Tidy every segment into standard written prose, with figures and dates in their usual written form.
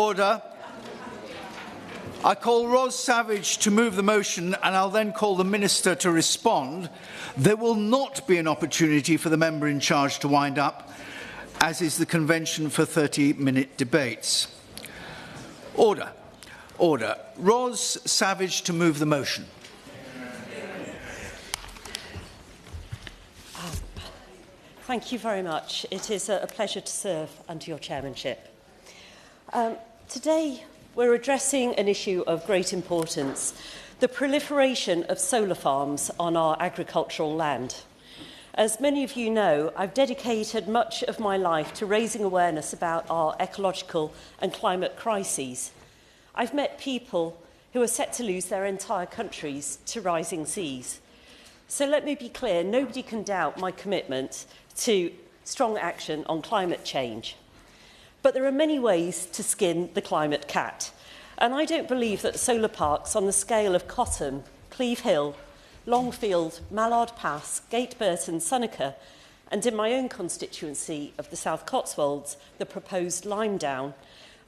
Order. I call Ros Savage to move the motion, and I'll then call the Minister to respond. There will not be an opportunity for the member in charge to wind up, as is the convention for 30-minute debates. Order. Order. Ros Savage to move the motion. Thank you very much. It is a pleasure to serve under your chairmanship. Today, we're addressing an issue of great importance, the proliferation of solar farms on our agricultural land. As many of you know, I've dedicated much of my life to raising awareness about our ecological and climate crises. I've met people who are set to lose their entire countries to rising seas. So let me be clear, nobody can doubt my commitment to strong action on climate change. But there are many ways to skin the climate cat. And I don't believe that solar parks on the scale of Cottam, Cleve Hill, Longfield, Mallard Pass, Gate Burton, Sonaker, and in my own constituency of the South Cotswolds, the proposed Limedown,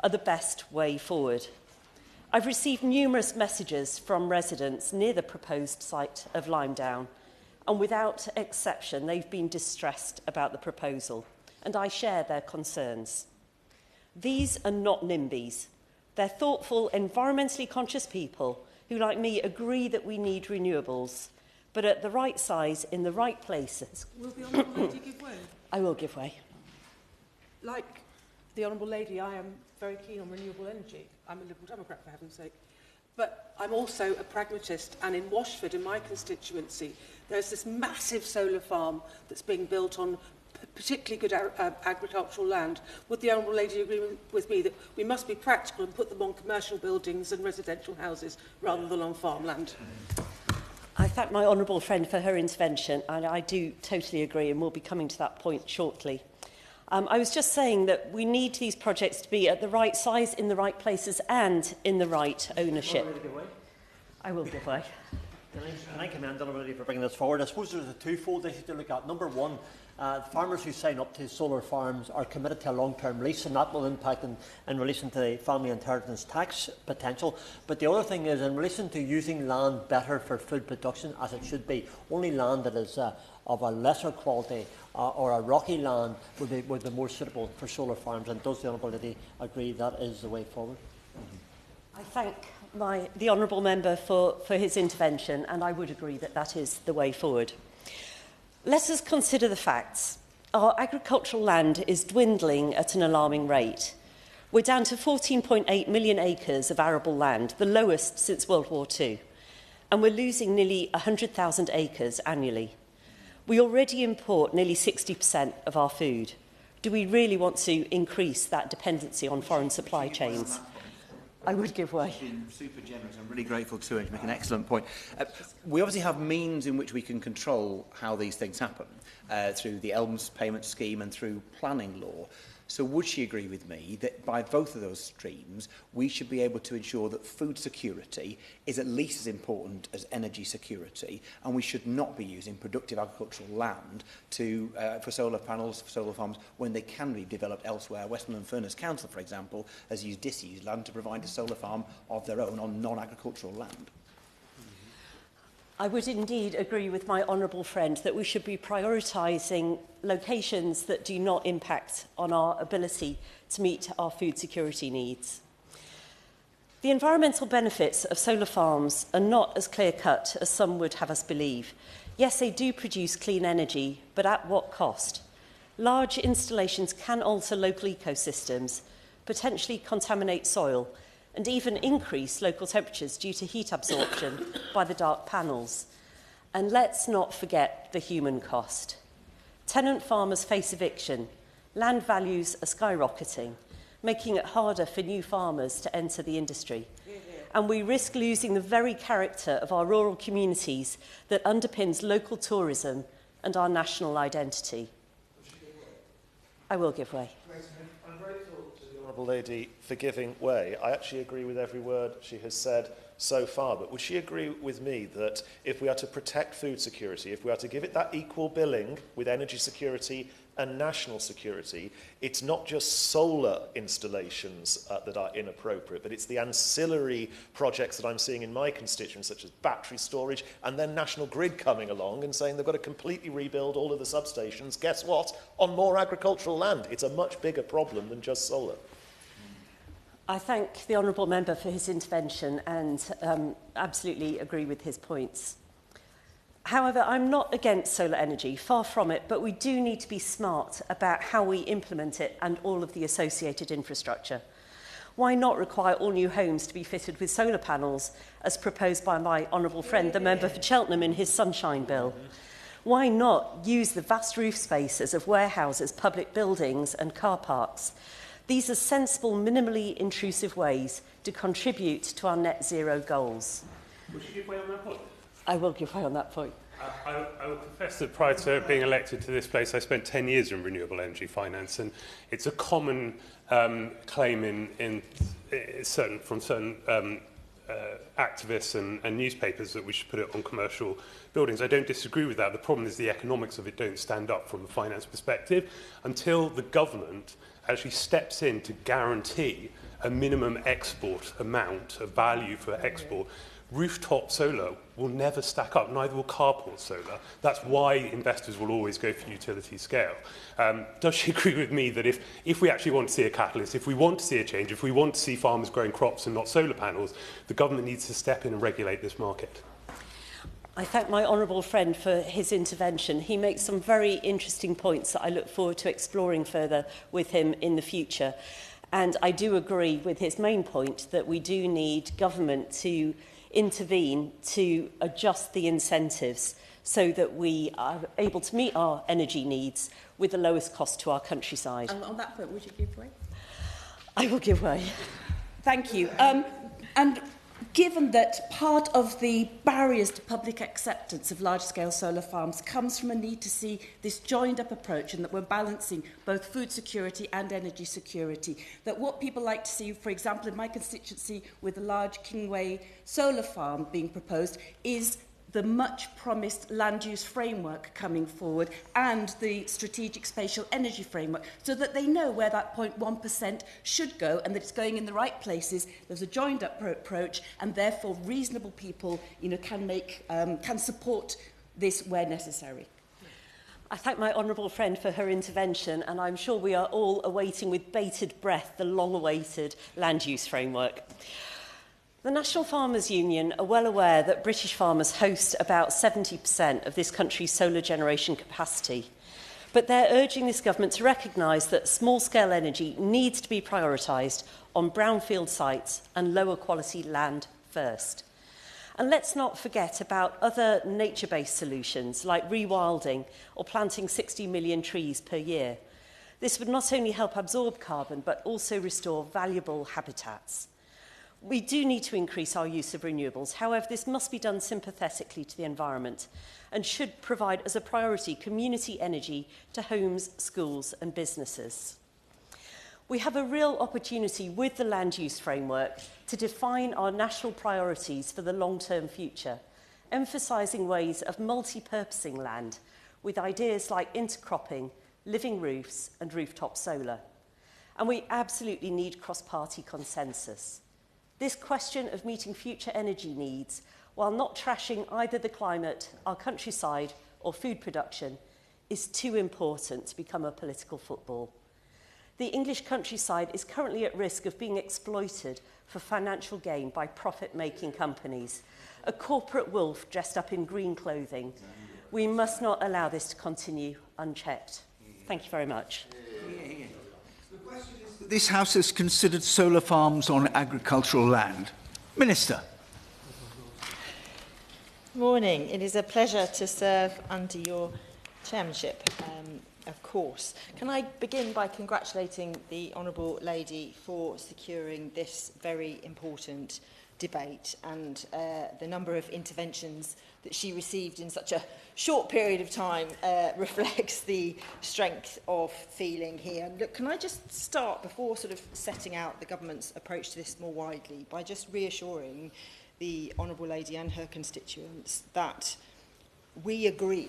are the best way forward. I've received numerous messages from residents near the proposed site of Limedown, and without exception, they've been distressed about the proposal, and I share their concerns. These are not NIMBYs. They're thoughtful, environmentally conscious people who, like me, agree that we need renewables, but at the right size, in the right places. Will the Honourable Lady give way? I will give way. Like the Honourable Lady, I am very keen on renewable energy. I'm a Liberal Democrat, for heaven's sake. But I'm also a pragmatist, and in Washford, in my constituency, there's this massive solar farm that's being built on particularly good agricultural land. Would the Honourable Lady agree with me that we must be practical and put them on commercial buildings and residential houses rather than on farmland? I thank my honourable friend for her intervention, and I do totally agree, and we'll be coming to that point shortly. I was just saying that we need these projects to be at the right size, in the right places, and in the right ownership. I will give way. Can I commend the Honourable Lady for bringing this forward? I suppose there's a twofold issue to look at. Number one, farmers who sign up to solar farms are committed to a long-term lease, and that will impact in relation to the family inheritance tax potential. But the other thing is in relation to using land better for food production, as it should be. Only land that is of a lesser quality or a rocky land would be more suitable for solar farms. And does the Honourable Lady agree that is the way forward? I thank the honourable member for his intervention, and I would agree that that is the way forward. Let us consider the facts. Our agricultural land is dwindling at an alarming rate. We're down to 14.8 million acres of arable land, the lowest since World War II, and we're losing nearly 100,000 acres annually. We already import nearly 60% of our food. Do we really want to increase that dependency on foreign supply chains? I would give way. Been super generous. I'm really grateful to her. You make an excellent point. We obviously have means in which we can control how these things happen through the ELMS payment scheme and through planning law. So would she agree with me that by both of those streams, we should be able to ensure that food security is at least as important as energy security, and we should not be using productive agricultural land for solar panels, for solar farms, when they can be developed elsewhere? Westminster Furness Council, for example, has used disused land to provide a solar farm of their own on non-agricultural land. I would indeed agree with my honourable friend that we should be prioritising locations that do not impact on our ability to meet our food security needs. The environmental benefits of solar farms are not as clear-cut as some would have us believe. Yes, they do produce clean energy, but at what cost? Large installations can alter local ecosystems, potentially contaminate soil, and even increase local temperatures due to heat absorption by the dark panels. And let's not forget the human cost. Tenant farmers face eviction, land values are skyrocketing, making it harder for new farmers to enter the industry. And we risk losing the very character of our rural communities that underpins local tourism and our national identity. I will give way. I'm grateful to the Honourable Lady for giving way. I actually agree with every word she has said so far, but would she agree with me that if we are to protect food security, if we are to give it that equal billing with energy security and national security. It's not just solar installations that are inappropriate, but it's the ancillary projects that I'm seeing in my constituents, such as battery storage, and then National Grid coming along and saying they've got to completely rebuild all of the substations. Guess what? On more agricultural land. It's a much bigger problem than just solar. I thank the Honourable Member for his intervention and absolutely agree with his points. However, I'm not against solar energy, far from it, but we do need to be smart about how we implement it and all of the associated infrastructure. Why not require all new homes to be fitted with solar panels, as proposed by my honourable friend, the member for Cheltenham, in his Sunshine Bill? Why not use the vast roof spaces of warehouses, public buildings and car parks? These are sensible, minimally intrusive ways to contribute to our net zero goals. Would you give way on that point? I will give way on that point. I will confess that prior to being elected to this place, I spent 10 years in renewable energy finance, and it's a common claim from certain activists and newspapers that we should put it on commercial buildings. I don't disagree with that. The problem is the economics of it don't stand up from a finance perspective until the government actually steps in to guarantee a minimum export amount of value for export. Rooftop solar will never stack up, neither will carport solar. That's why investors will always go for utility scale. Does she agree with me that if we actually want to see a catalyst, if we want to see a change, if we want to see farmers growing crops and not solar panels, the government needs to step in and regulate this market? I thank my honourable friend for his intervention. He makes some very interesting points that I look forward to exploring further with him in the future. And I do agree with his main point that we do need government to intervene to adjust the incentives so that we are able to meet our energy needs with the lowest cost to our countryside. And on that point, would you give way? I will give way. Thank you. And given that part of the barriers to public acceptance of large-scale solar farms comes from a need to see this joined-up approach and that we're balancing both food security and energy security, that what people like to see, for example, in my constituency with the large Kingway solar farm being proposed, is the much-promised land use framework coming forward and the strategic spatial energy framework, so that they know where that 0.1% should go and that it's going in the right places. There's a joined-up approach, and therefore reasonable people, can support this where necessary. I thank my honourable friend for her intervention, and I'm sure we are all awaiting with bated breath the long-awaited land use framework. The National Farmers Union are well aware that British farmers host about 70% of this country's solar generation capacity, but they're urging this government to recognise that small-scale energy needs to be prioritised on brownfield sites and lower quality land first. And let's not forget about other nature-based solutions like rewilding or planting 60 million trees per year. This would not only help absorb carbon, but also restore valuable habitats. We do need to increase our use of renewables. However, this must be done sympathetically to the environment and should provide as a priority community energy to homes, schools and businesses. We have a real opportunity with the land use framework to define our national priorities for the long-term future, emphasising ways of multi-purposing land with ideas like intercropping, living roofs and rooftop solar. And we absolutely need cross-party consensus. This question of meeting future energy needs, while not trashing either the climate, our countryside or food production, is too important to become a political football. The English countryside is currently at risk of being exploited for financial gain by profit-making companies, a corporate wolf dressed up in green clothing. We must not allow this to continue unchecked. Thank you very much. This House has considered solar farms on agricultural land. Minister. Morning. It is a pleasure to serve under your chairmanship, of course. Can I begin by congratulating the Honourable Lady for securing this very important debate and the number of interventions that she received in such a short period of time reflects the strength of feeling here. And look, can I just start, before sort of setting out the government's approach to this more widely, by just reassuring the Honourable Lady and her constituents that we agree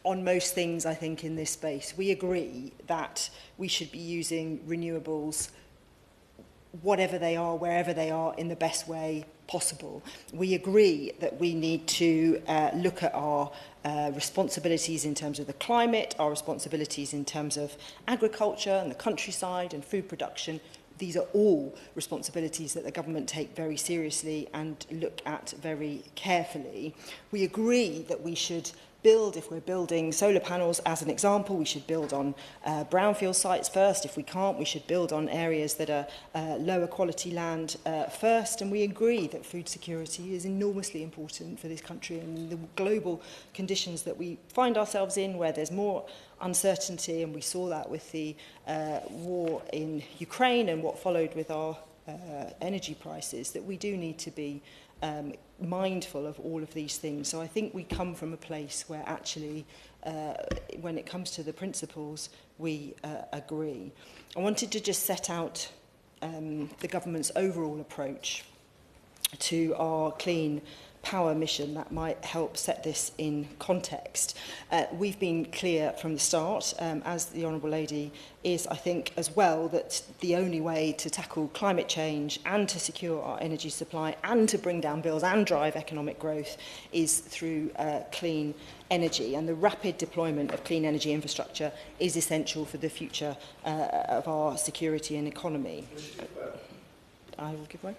on most things, I think, in this space. We agree that we should be using renewables, whatever they are, wherever they are, in the best way possible. We agree that we need to look at our responsibilities in terms of the climate, our responsibilities in terms of agriculture and the countryside and food production. These are all responsibilities that the government take very seriously and look at very carefully. We agree that we should build, if we're building solar panels as an example, we should build on brownfield sites first. If we can't, we should build on areas that are lower quality land first. And we agree that food security is enormously important for this country, and the global conditions that we find ourselves in, where there's more uncertainty, and we saw that with the war in Ukraine and what followed with our energy prices, that we do need to be mindful of all of these things. So I think we come from a place where actually, when it comes to the principles, we agree. I wanted to just set out the government's overall approach to our clean power mission that might help set this in context. We've been clear from the start, as the Honourable Lady is, I think, as well, that the only way to tackle climate change and to secure our energy supply and to bring down bills and drive economic growth is through clean energy. And the rapid deployment of clean energy infrastructure is essential for the future of our security and economy. I will give way.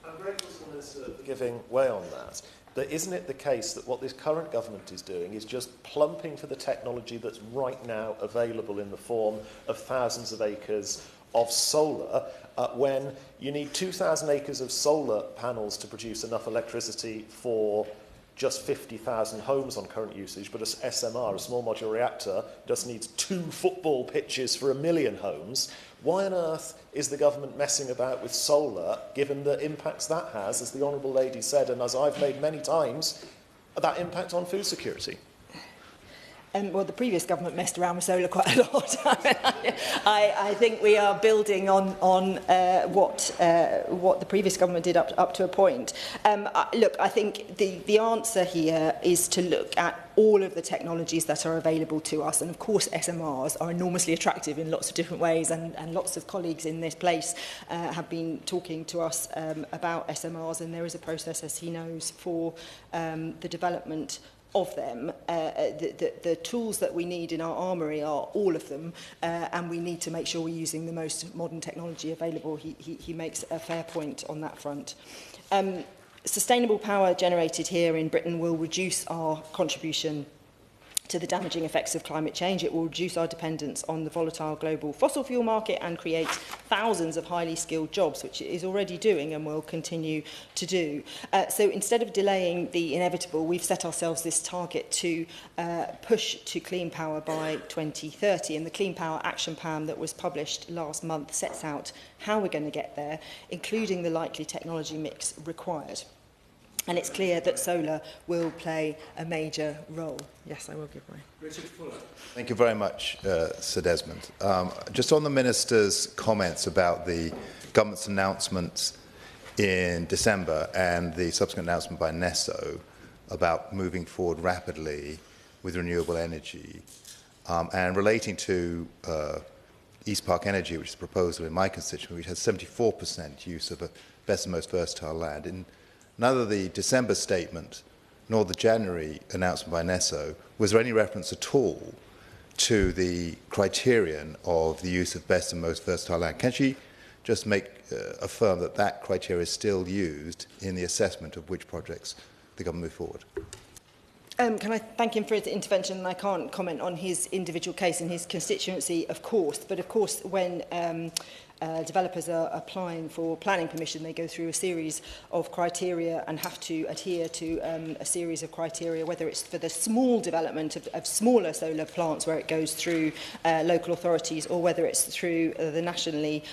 I'm grateful to the Minister for giving way on that. But isn't it the case that what this current government is doing is just plumping for the technology that's right now available in the form of thousands of acres of solar, when you need 2,000 acres of solar panels to produce enough electricity for just 50,000 homes on current usage, but an SMR, a small modular reactor, just needs 2 football pitches for 1 million homes. Why on earth is the government messing about with solar, given the impacts that has, as the Honourable Lady said, and as I've made many times, that impact on food security? Well, the previous government messed around with solar quite a lot. I think we are building on what the previous government did up to a point. Look, I think the answer here is to look at all of the technologies that are available to us. And of course, SMRs are enormously attractive in lots of different ways. And lots of colleagues in this place have been talking to us about SMRs. And there is a process, as he knows, for the development of them. The tools that we need in our armoury are all of them, and we need to make sure we're using the most modern technology available. He makes a fair point on that front. Sustainable power generated here in Britain will reduce our contribution to the damaging effects of climate change. It will reduce our dependence on the volatile global fossil fuel market and create thousands of highly skilled jobs, which it is already doing and will continue to do. So instead of delaying the inevitable, we've set ourselves this target to push to clean power by 2030. And the Clean Power Action Plan that was published last month sets out how we're going to get there, including the likely technology mix required. And it's clear that solar will play a major role. Yes, I will give way. Richard Fuller. Thank you very much, Sir Desmond. Just on the Minister's comments about the government's announcements in December and the subsequent announcement by NESO about moving forward rapidly with renewable energy, and relating to East Park Energy, which is a proposal in my constituency, which has 74% use of a best and most versatile land. In neither the December statement nor the January announcement by NESO was there any reference at all to the criterion of the use of best and most versatile land. Can she just affirm that that criteria is still used in the assessment of which projects the government move forward? Can I thank him for his intervention? I can't comment on his individual case in his constituency, of course. But of course, when developers are applying for planning permission, they go through a series of criteria and have to adhere to a series of criteria, whether it's for the small development of smaller solar plants where it goes through local authorities, or whether it's through the nationally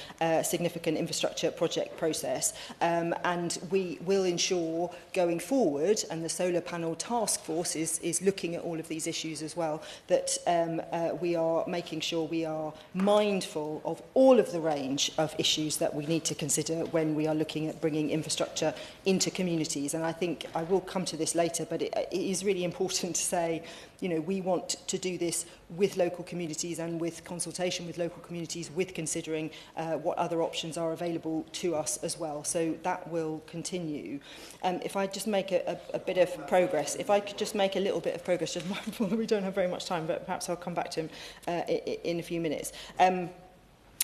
significant infrastructure project process. And we will ensure going forward, and the Solar Panel Task Force is looking at all of these issues as well, that we are making sure we are mindful of all of the range range of issues that we need to consider when we are looking at bringing infrastructure into communities. And I think I will come to this later, but it is really important to say, you know, we want to do this with local communities and with consultation with local communities, with considering what other options are available to us as well. So that will continue. If I just make a bit of progress, if I could just make a little bit of progress, just mindful that we don't have very much time, but perhaps I'll come back to him in a few minutes.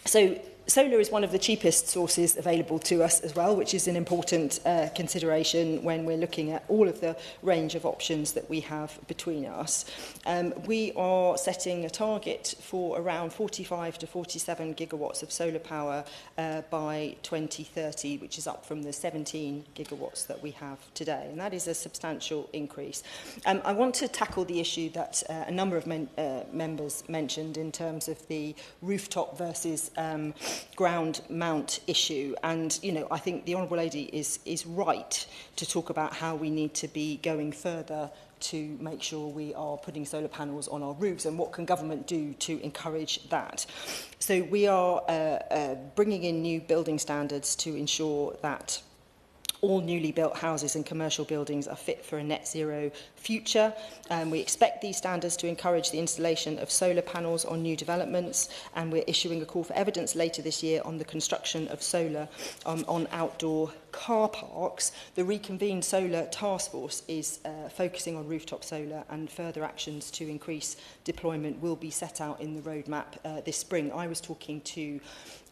So solar is one of the cheapest sources available to us as well, which is an important consideration when we're looking at all of the range of options that we have between us. We are setting a target for around 45 to 47 gigawatts of solar power by 2030, which is up from the 17 gigawatts that we have today. And that is a substantial increase. I want to tackle the issue that a number of members mentioned in terms of the rooftop versus ground mount issue. And, you know, I think the Honourable Lady is right to talk about how we need to be going further to make sure we are putting solar panels on our roofs, and what can government do to encourage that. So we are bringing in new building standards to ensure that all newly built houses and commercial buildings are fit for a net zero future. We expect these standards to encourage the installation of solar panels on new developments, and we're issuing a call for evidence later this year on the construction of solar on outdoor car parks. The reconvened solar task force is focusing on rooftop solar, and further actions to increase deployment will be set out in the roadmap this spring. I was talking to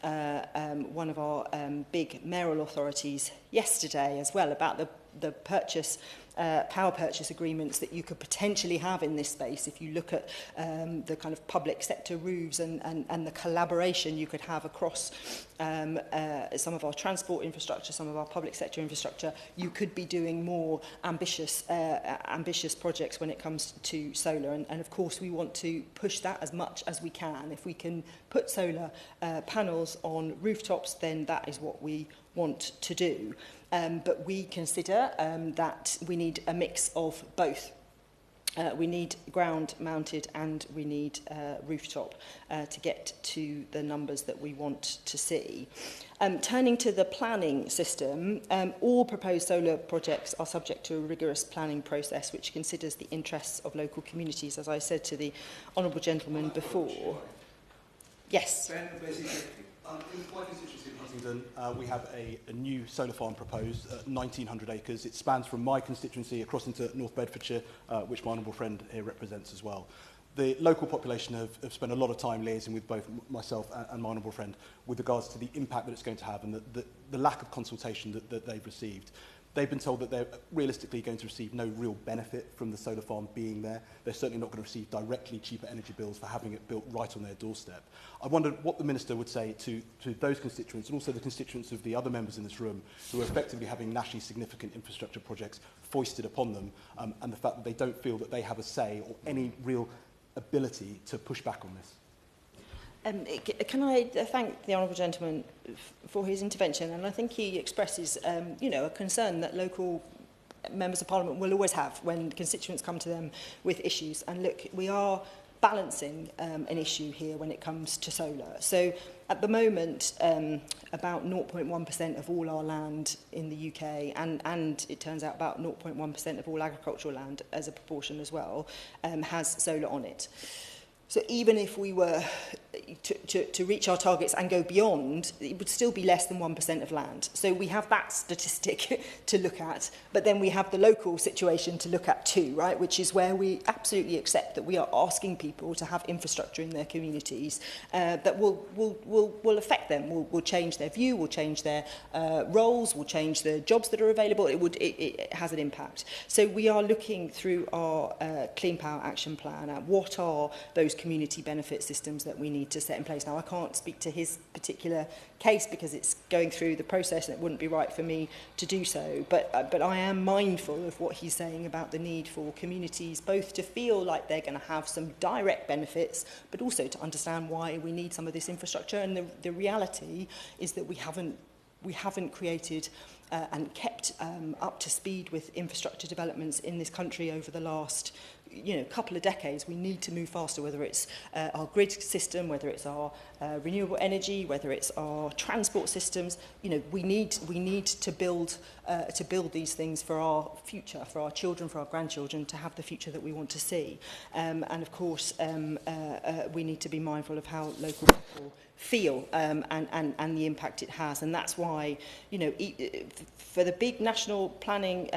one of our big mayoral authorities yesterday as well about the power purchase agreements that you could potentially have in this space if you look at the kind of public sector roofs and the collaboration you could have across some of our transport infrastructure, some of our public sector infrastructure. You could be doing more ambitious projects when it comes to solar, and of course we want to push that as much as we can. If we can put solar panels on rooftops, then that is what we want to do. But we consider that we need a mix of both. We need ground mounted and we need rooftop to get to the numbers that we want to see. Turning to the planning system, all proposed solar projects are subject to a rigorous planning process which considers the interests of local communities, as I said to the honourable gentleman before. Yes. Ben, in my constituency in Huntingdon, we have a new solar farm proposed at 1,900 acres. It spans from my constituency across into North Bedfordshire, which my honourable friend here represents as well. The local population have spent a lot of time liaising with both myself and my honourable friend with regards to the impact that it's going to have and the lack of consultation that they've received. They've been told that they're realistically going to receive no real benefit from the solar farm being there. They're certainly not going to receive directly cheaper energy bills for having it built right on their doorstep. I wondered what the Minister would say to those constituents and also the constituents of the other members in this room who are effectively having nationally significant infrastructure projects foisted upon them, and the fact that they don't feel that they have a say or any real ability to push back on this. Can I thank the honourable gentleman for his intervention, and I think he expresses a concern that local members of Parliament will always have when constituents come to them with issues. And look, we are balancing an issue here when it comes to solar. So at the moment, about 0.1% of all our land in the UK, and it turns out about 0.1% of all agricultural land as a proportion as well, has solar on it. So even if we were to reach our targets and go beyond, it would still be less than 1% of land. So we have that statistic to look at, but then we have the local situation to look at too, right? Which is where we absolutely accept that we are asking people to have infrastructure in their communities that will affect them, will change their view, will change their roles, will change the jobs that are available. It has an impact. So we are looking through our Clean Power Action Plan at what are those community benefit systems that we need to set in place. Now, I can't speak to his particular case because it's going through the process and it wouldn't be right for me to do so. But I am mindful of what he's saying about the need for communities both to feel like they're going to have some direct benefits, but also to understand why we need some of this infrastructure. And the reality is that we haven't created and kept up to speed with infrastructure developments in this country over the last couple of decades, we need to move faster, whether it's our grid system, whether it's our renewable energy, whether it's our transport systems. We need to build these things for our future, for our children, for our grandchildren, to have the future that we want to see. And of course, we need to be mindful of how local people feel and the impact it has. And that's why, for the big national planning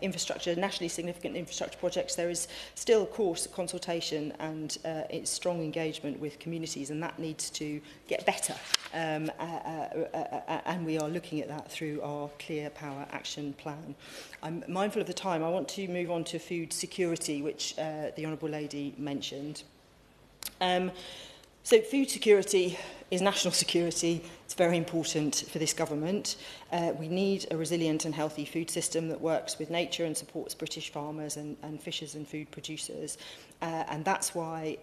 infrastructure, nationally significant infrastructure projects, there is still, of course, consultation and it's strong engagement with communities, and that needs to get better. And we are looking at that through our Clear Power Action Plan. I'm mindful of the time. I want to move on to food security, which the Honourable Lady mentioned. So food security is national security. It's very important for this government. We need a resilient and healthy food system that works with nature and supports British farmers and fishers and food producers. And that's why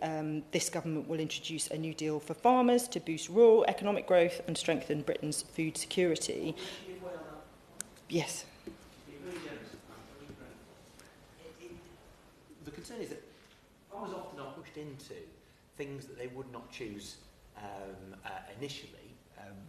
this government will introduce a new deal for farmers to boost rural economic growth and strengthen Britain's food security. Yes. The concern is that farmers often are pushed into things that they would not choose initially,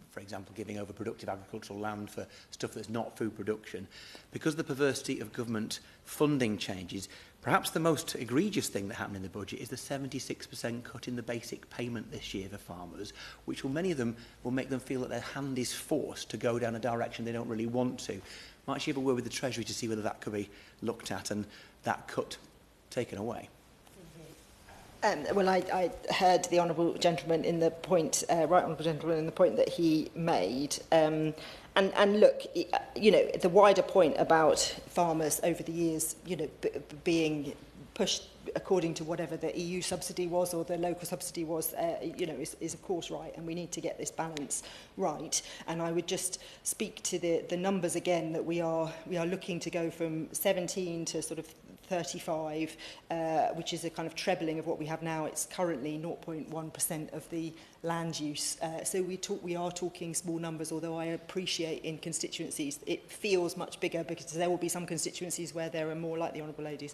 for example, giving over productive agricultural land for stuff that's not food production. Because of the perversity of government funding changes, perhaps the most egregious thing that happened in the budget is the 76% cut in the basic payment this year for farmers, which many of them will make them feel that their hand is forced to go down a direction they don't really want to. Might you have a word with the Treasury to see whether that could be looked at and that cut taken away? Well, I heard the honourable gentleman in the point, right honourable gentleman in the point that he made. And look, the wider point about farmers over the years, being pushed according to whatever the EU subsidy was or the local subsidy was, is of course right, and we need to get this balance right. And I would just speak to the numbers again, that we are looking to go from 17 to sort of 35, which is a kind of trebling of what we have now. It's currently 0.1% of the land use. So we are talking small numbers, although I appreciate in constituencies it feels much bigger, because there will be some constituencies where there are more, like the Honourable Ladies,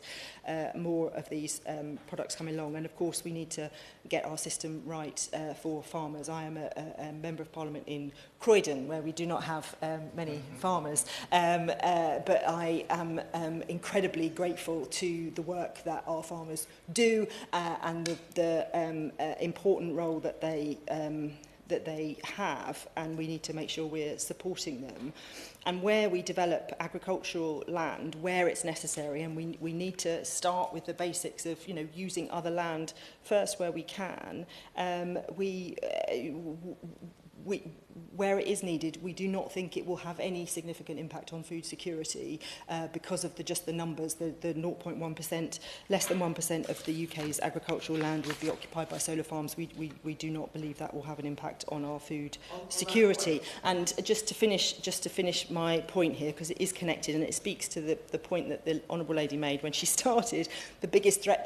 more of these products coming along. And of course we need to get our system right for farmers. I am a Member of Parliament in Croydon, where we do not have many farmers, but I am incredibly grateful to the work that our farmers do and the important role that they have, and we need to make sure we're supporting them. And where we develop agricultural land, where it's necessary, and we need to start with the basics of using other land first where we can. Where it is needed, we do not think it will have any significant impact on food security because of just the numbers. The 0.1%, less than 1% of the UK's agricultural land would be occupied by solar farms. We do not believe that will have an impact on our food security. And just to finish my point here, because it is connected and it speaks to the point that the Honourable Lady made when she started, the biggest threat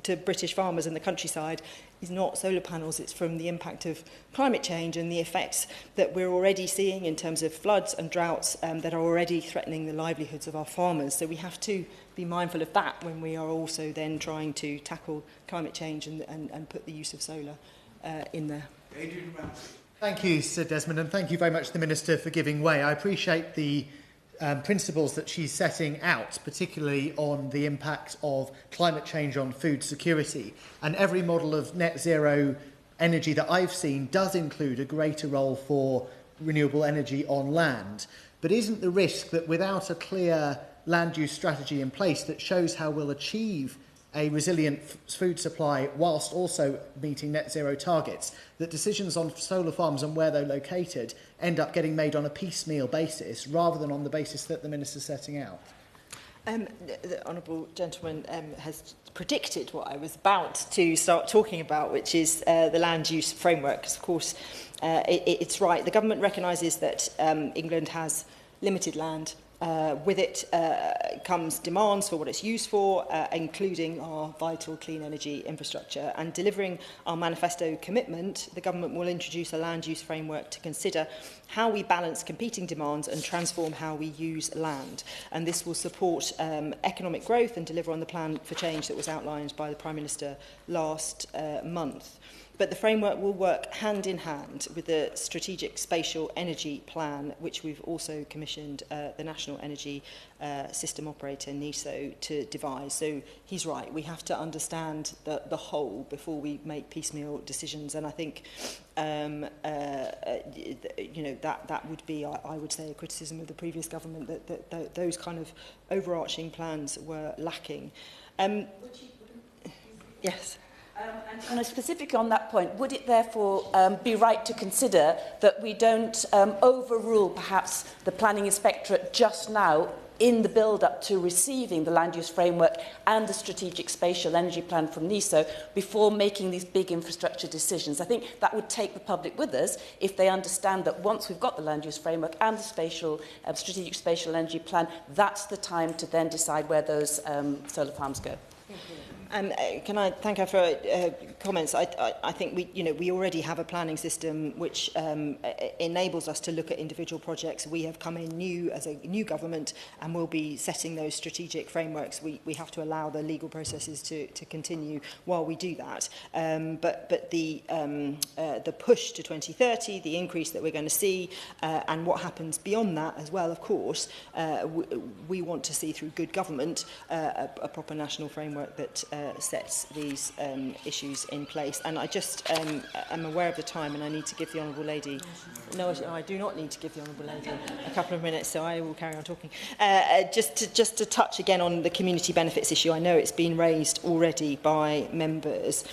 to British farmers in the countryside is not solar panels, it's from the impact of climate change and the effects that we're already seeing in terms of floods and droughts that are already threatening the livelihoods of our farmers. So we have to be mindful of that when we are also then trying to tackle climate change and put the use of solar in there. Thank you, Sir Desmond, and thank you very much to the Minister for giving way. I appreciate the principles that she's setting out, particularly on the impact of climate change on food security. And every model of net zero energy that I've seen does include a greater role for renewable energy on land. But isn't the risk that without a clear land use strategy in place that shows how we'll achieve a resilient food supply whilst also meeting net zero targets, that decisions on solar farms and where they're located end up getting made on a piecemeal basis rather than on the basis that the Minister's setting out? The Honourable Gentleman has predicted what I was about to start talking about, which is the land use framework. Because of course, it's right. The government recognises that England has limited land With it comes demands for what it's used for, including our vital clean energy infrastructure. And delivering our manifesto commitment, the government will introduce a land use framework to consider how we balance competing demands and transform how we use land. And this will support economic growth and deliver on the plan for change that was outlined by the Prime Minister last month. But the framework will work hand in hand with the Strategic Spatial Energy Plan, which we've also commissioned the National Energy System Operator, NESO, to devise. So he's right, we have to understand the whole before we make piecemeal decisions. And I think you know, that would be, I would say, a criticism of the previous government, that those kind of overarching plans were lacking. Yes. And specifically on that point, would it therefore be right to consider that we don't overrule perhaps the planning inspectorate just now in the build-up to receiving the land use framework and the strategic spatial energy plan from NESO before making these big infrastructure decisions? I think that would take the public with us if they understand that once we've got the land use framework and the strategic spatial energy plan, that's the time to then decide where those solar farms go. Can I thank her for comments? I think we already have a planning system which enables us to look at individual projects. We have come in new as a new government and will be setting those strategic frameworks. We have to allow the legal processes to continue while we do that. But the push to 2030, the increase that we're going to see, and what happens beyond that as well, of course, we want to see through good government a proper national framework that sets these issues in place. And I just am aware of the time, and I need to give the Honourable Lady... No, I do not need to give the Honourable Lady a couple of minutes, so I will carry on talking. Just to touch again on the community benefits issue, I know it's been raised already by members.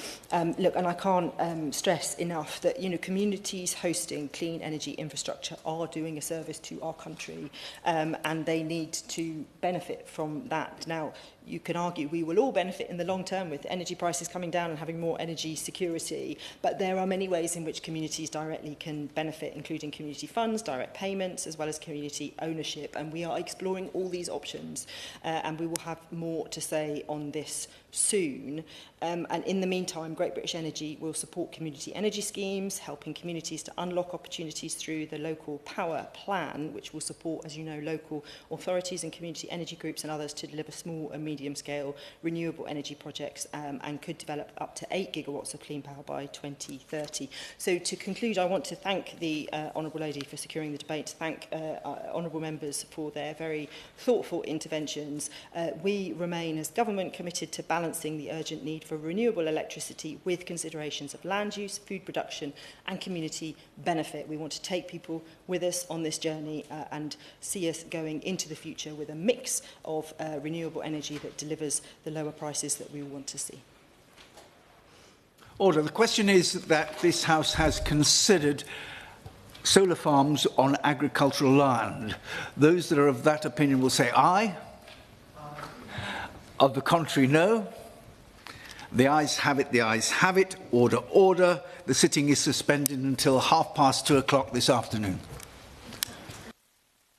Look, and I can't stress enough that communities hosting clean energy infrastructure are doing a service to our country, and they need to benefit from that. Now, you can argue we will all benefit in the long term with energy prices coming down and having more energy security, but there are many ways in which communities directly can benefit, including community funds, direct payments, as well as community ownership, and we are exploring all these options, and we will have more to say on this soon. And in the meantime, Great British Energy will support community energy schemes, helping communities to unlock opportunities through the local power plan, which will support, as you know, local authorities and community energy groups and others to deliver small and medium-scale renewable energy projects, and could develop up to 8 gigawatts of clean power by 2030. So to conclude, I want to thank the Honourable Lady for securing the debate, thank Honourable members for their very thoughtful interventions. We remain as government committed to balancing the urgent need for renewable electricity with considerations of land use, food production and community benefit. We want to take people with us on this journey and see us going into the future with a mix of renewable energy that delivers the lower prices that we want to see. Order. The question is that this House has considered solar farms on agricultural land. Those that are of that opinion will say aye. Of the contrary, no. The ayes have it, the ayes have it. Order, order. The sitting is suspended until 2:30 this afternoon.